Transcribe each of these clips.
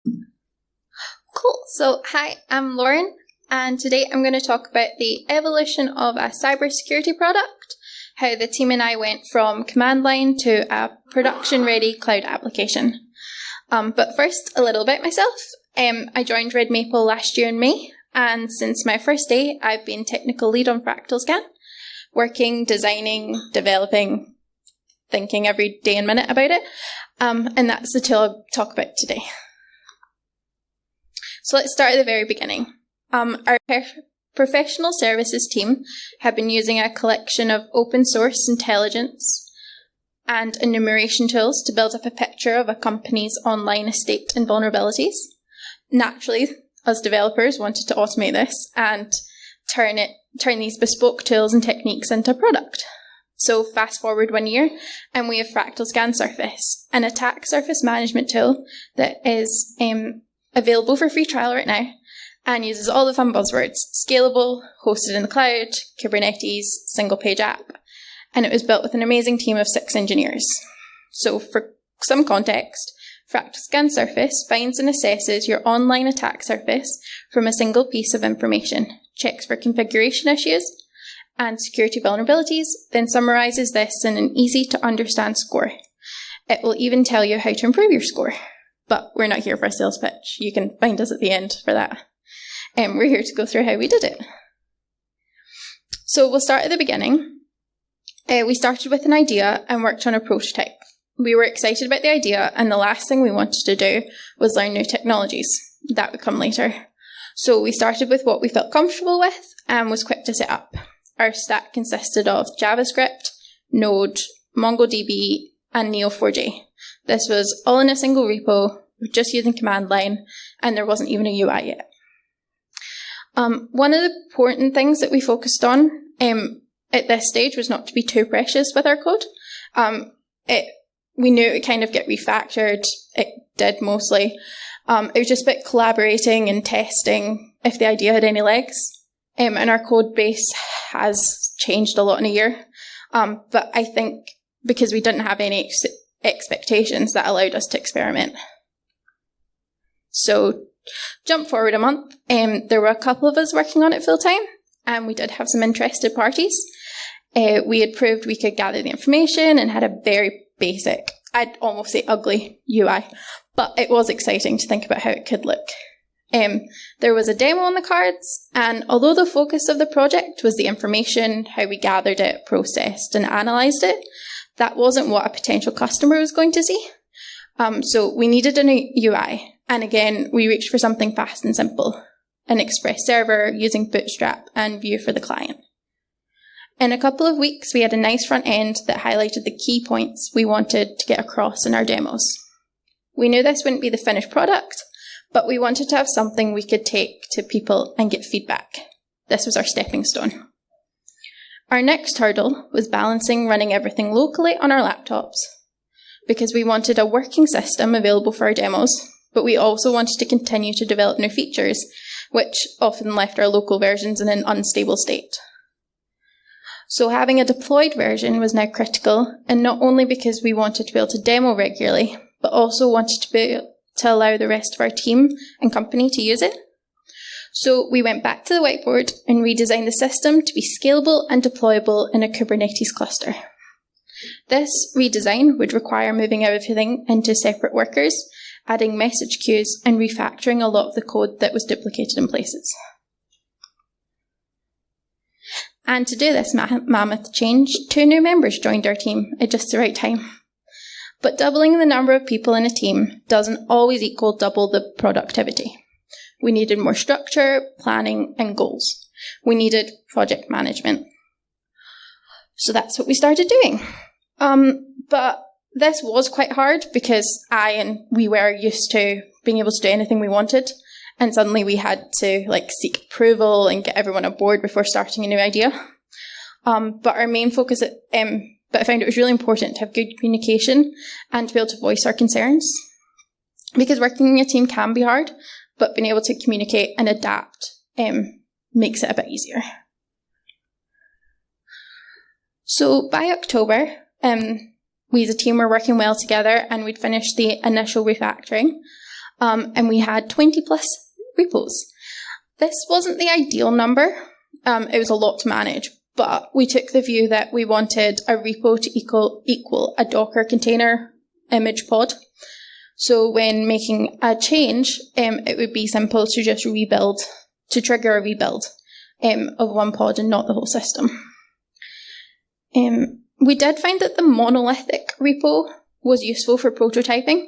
Cool. So, hi, I'm Lauren, and today I'm going to talk about the evolution of a cybersecurity product, how the team and I went from command line to a production-ready cloud application. But first, a little about myself. I joined Red Maple last year in May, and since my first day, I've been technical lead on FractalScan, working, designing, developing, thinking every day and minute about it, and that's the tool I'll talk about today. So let's start at the very beginning. Our professional services team have been using a collection of open source intelligence and enumeration tools to build up a picture of a company's online estate and vulnerabilities. Naturally, us developers wanted to automate this and turn these bespoke tools and techniques into a product. So fast forward 1 year, and we have FractalScan Surface, an attack surface management tool that is available for free trial right now and uses all the fun buzzwords: scalable, hosted in the cloud, Kubernetes, single page app. And it was built with an amazing team of 6 engineers. So for some context, FractalScan Surface finds and assesses your online attack surface from a single piece of information, checks for configuration issues and security vulnerabilities, then summarizes this in an easy to understand score. It will even tell you how to improve your score. But we're not here for a sales pitch. You can find us at the end for that. We're here to go through how we did it. So we'll start at the beginning. We started with an idea and worked on a prototype. We were excited about the idea, and the last thing we wanted to do was learn new technologies. That would come later. So we started with what we felt comfortable with and was quick to set up. Our stack consisted of JavaScript, Node, MongoDB, and Neo4j. This was all in a single repo, just using command line, and there wasn't even a UI yet. One of the important things that we focused on at this stage was not to be too precious with our code. We knew it would kind of get refactored. It did mostly. It was just about collaborating and testing if the idea had any legs. And our code base has changed a lot in a year. But I think because we didn't have any expectations, that allowed us to experiment. So jump forward a month, there were a couple of us working on it full time, and we did have some interested parties. We had proved we could gather the information and had a very basic, I'd almost say ugly UI, but it was exciting to think about how it could look. There was a demo on the cards, and although the focus of the project was the information, how we gathered it, processed and analysed it, that wasn't what a potential customer was going to see. So we needed a new UI. And again, we reached for something fast and simple. An Express server using Bootstrap and Vue for the client. In a couple of weeks, we had a nice front end that highlighted the key points we wanted to get across in our demos. We knew this wouldn't be the finished product, but we wanted to have something we could take to people and get feedback. This was our stepping stone. Our next hurdle was balancing running everything locally on our laptops, because we wanted a working system available for our demos, but we also wanted to continue to develop new features, which often left our local versions in an unstable state. So having a deployed version was now critical, and not only because we wanted to be able to demo regularly, but also wanted to be able to allow the rest of our team and company to use it. So we went back to the whiteboard and redesigned the system to be scalable and deployable in a Kubernetes cluster. This redesign would require moving everything into separate workers, adding message queues, and refactoring a lot of the code that was duplicated in places. And to do this mammoth change, 2 new members joined our team at just the right time. But doubling the number of people in a team doesn't always equal double the productivity. We needed more structure, planning, and goals. We needed project management. So that's what we started doing. But this was quite hard because we were used to being able to do anything we wanted. And suddenly we had to seek approval and get everyone on board before starting a new idea. But our main focus, but I found it was really important to have good communication and to be able to voice our concerns. Because working in a team can be hard, but being able to communicate and adapt makes it a bit easier. So by October, we as a team were working well together, and we'd finished the initial refactoring. and we had 20 plus repos. This wasn't the ideal number. It was a lot to manage, but we took the view that we wanted a repo to equal a Docker container image pod. So when making a change, it would be simple to just trigger a rebuild of one pod and not the whole system. We did find that the monolithic repo was useful for prototyping,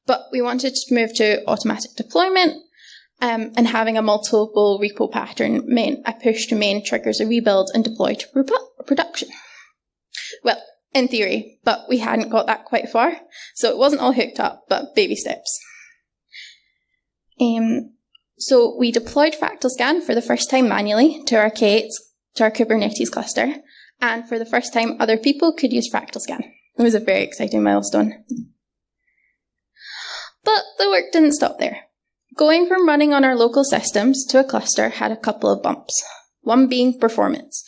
but we wanted to move to automatic deployment, and having a multiple repo pattern meant a push to main triggers a rebuild and deploy to production. Well, in theory, but we hadn't got that quite far, so it wasn't all hooked up, but baby steps. So we deployed FractalScan for the first time manually to our K8s, to our Kubernetes cluster, and for the first time other people could use FractalScan. It was a very exciting milestone. But the work didn't stop there. Going from running on our local systems to a cluster had a couple of bumps, one being performance.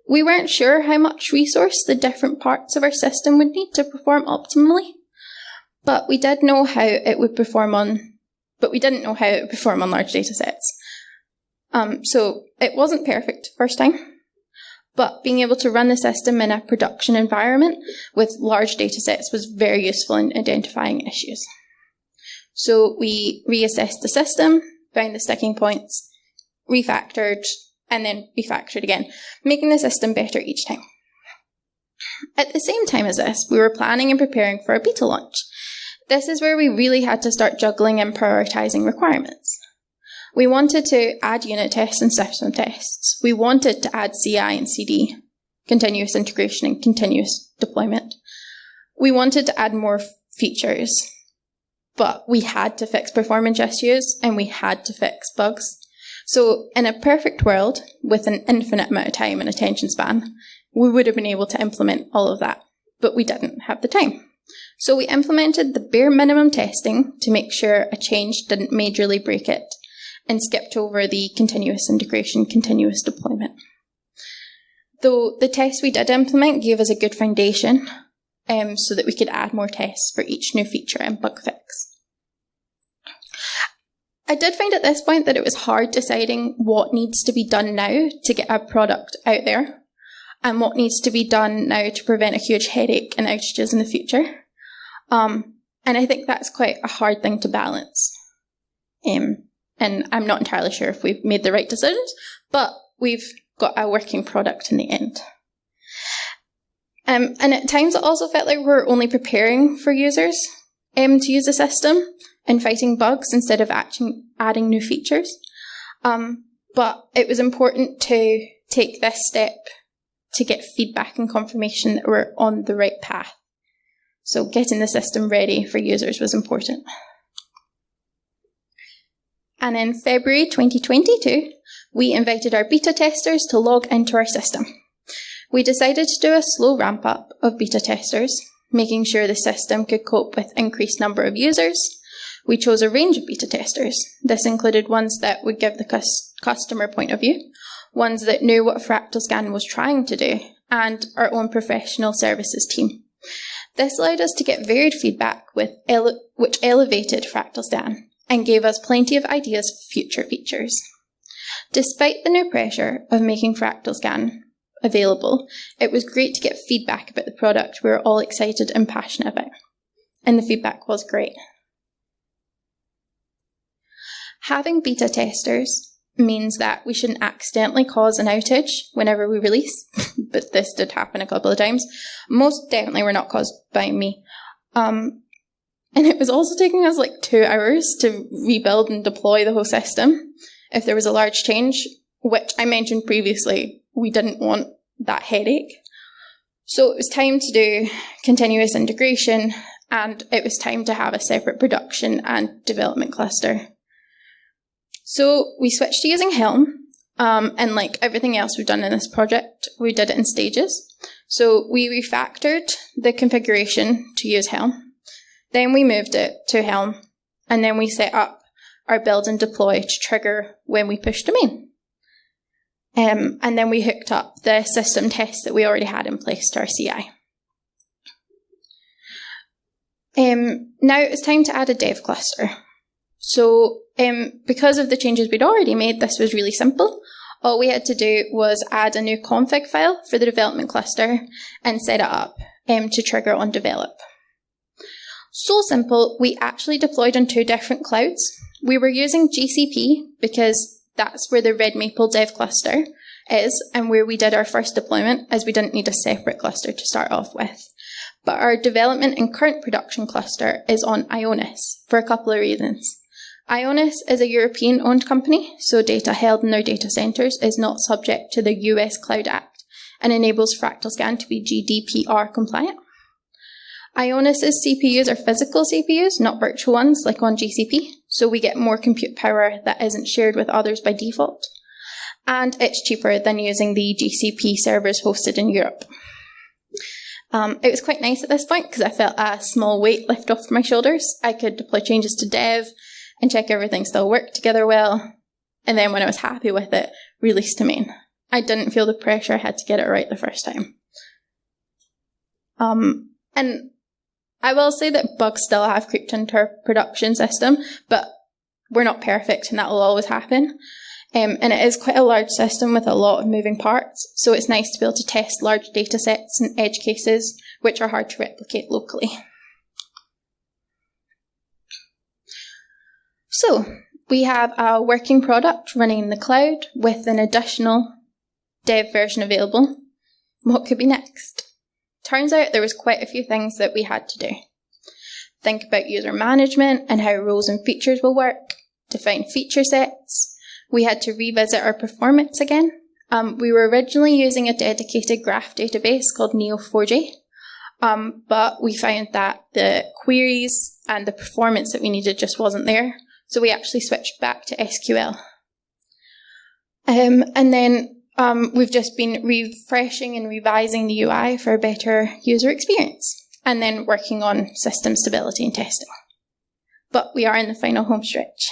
We weren't sure how much resource the different parts of our system would need to perform optimally, but we did know how it would perform on, but we didn't know how it would perform on large data sets. So it wasn't perfect first time, but being able to run the system in a production environment with large data sets was very useful in identifying issues. So we reassessed the system, found the sticking points, refactored, and then refactored again, making the system better each time. At the same time as this, we were planning and preparing for a beta launch. This is where we really had to start juggling and prioritizing requirements. We wanted to add unit tests and system tests. We wanted to add CI and CD, continuous integration and continuous deployment. We wanted to add more features, but we had to fix performance issues and we had to fix bugs. So in a perfect world, with an infinite amount of time and attention span, we would have been able to implement all of that, but we didn't have the time. So we implemented the bare minimum testing to make sure a change didn't majorly break it, and skipped over the continuous integration, continuous deployment. Though the tests we did implement gave us a good foundation, so that we could add more tests for each new feature and bug fix. I did find at this point that it was hard deciding what needs to be done now to get a product out there, and what needs to be done now to prevent a huge headache and outages in the future. And I think that's quite a hard thing to balance. And I'm not entirely sure if we've made the right decisions, but we've got a working product in the end. And at times it also felt like we were only preparing for users to use the system and fighting bugs instead of actually adding new features. But it was important to take this step to get feedback and confirmation that we're on the right path. So getting the system ready for users was important. And in February 2022, we invited our beta testers to log into our system. We decided to do a slow ramp up of beta testers, making sure the system could cope with increased number of users. We chose a range of beta testers. This included ones that would give the customer point of view, ones that knew what FractalScan was trying to do, and our own professional services team. This allowed us to get varied feedback which elevated FractalScan and gave us plenty of ideas for future features. Despite the new pressure of making FractalScan available, it was great to get feedback about the product we were all excited and passionate about. And the feedback was great. Having beta testers means that we shouldn't accidentally cause an outage whenever we release, but this did happen a couple of times. Most definitely were not caused by me. And it was also taking us like 2 hours to rebuild and deploy the whole system if there was a large change, which I mentioned previously, we didn't want that headache. So it was time to do continuous integration, and it was time to have a separate production and development cluster. So we switched to using Helm, and like everything else we've done in this project, we did it in stages. So we refactored the configuration to use Helm, then we moved it to Helm, and then we set up our build and deploy to trigger when we push to main. And then we hooked up the system tests that we already had in place to our CI. Now it's time to add a dev cluster. So because of the changes we'd already made, this was really simple. All we had to do was add a new config file for the development cluster and set it up to trigger on develop. So simple, we actually deployed on 2 different clouds. We were using GCP because that's where the Red Maple dev cluster is and where we did our first deployment, as we didn't need a separate cluster to start off with. But our development and current production cluster is on Ionis for a couple of reasons. Ionis is a European-owned company, so data held in their data centres is not subject to the US Cloud Act and enables FractalScan to be GDPR compliant. Ionis's CPUs are physical CPUs, not virtual ones like on GCP, so we get more compute power that isn't shared with others by default. And it's cheaper than using the GCP servers hosted in Europe. It was quite nice at this point because I felt a small weight lift off my shoulders. I could deploy changes to dev and check everything still worked together well. And then when I was happy with it, release to main. I didn't feel the pressure I had to get it right the first time. And I will say that bugs still have creeped into our production system, but we're not perfect and that will always happen. And it is quite a large system with a lot of moving parts, so it's nice to be able to test large data sets and edge cases, which are hard to replicate locally. So, we have a working product running in the cloud with an additional dev version available. What could be next? Turns out there was quite a few things that we had to do. Think about user management and how roles and features will work, define feature sets. We had to revisit our performance again. We were originally using a dedicated graph database called Neo4j, but we found that the queries and the performance that we needed just wasn't there, so we actually switched back to SQL. And then we've just been refreshing and revising the UI for a better user experience, and then working on system stability and testing. But we are in the final home stretch.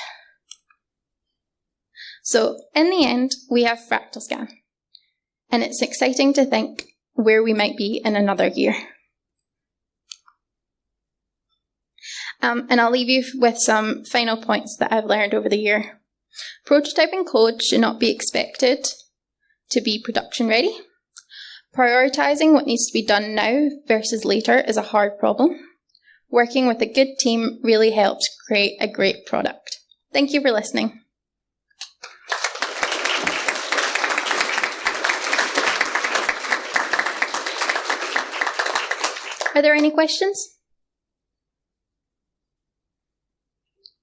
So, in the end, we have FractalScan. And it's exciting to think where we might be in another year. And I'll leave you with some final points that I've learned over the year. Prototyping code should not be expected to be production ready. Prioritising what needs to be done now versus later is a hard problem. Working with a good team really helps create a great product. Thank you for listening. Are there any questions?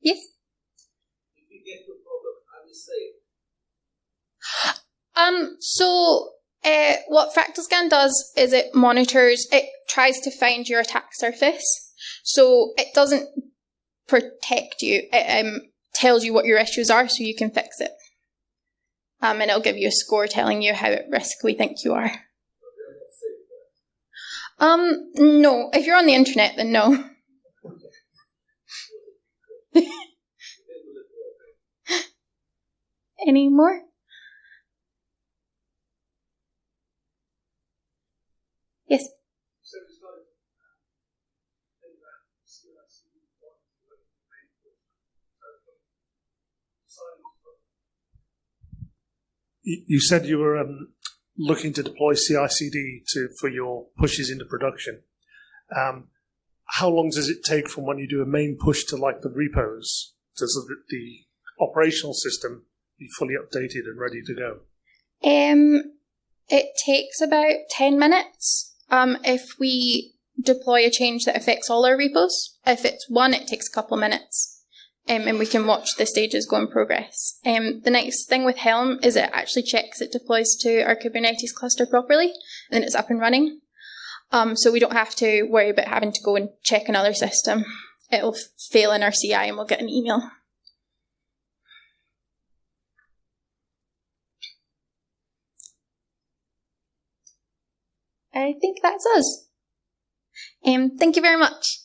Yes? If you get to a problem, how do you say it? So what FractalScan does is it tries to find your attack surface. So it doesn't protect you. It tells you what your issues are so you can fix it. And it'll give you a score telling you how at risk we think you are. No. If you're on the internet, then no. Any more? Yes. You said you were looking to deploy CI/CD for your pushes into production. How long does it take from when you do a main push to like the repos? Does the operational system be fully updated and ready to go? It takes about 10 minutes if we deploy a change that affects all our repos. If it's one, it takes a couple minutes. And we can watch the stages go in progress. The next thing with Helm is it actually checks it deploys to our Kubernetes cluster properly, and then it's up and running. So we don't have to worry about having to go and check another system. It'll fail in our CI and we'll get an email. I think that's us. Thank you very much.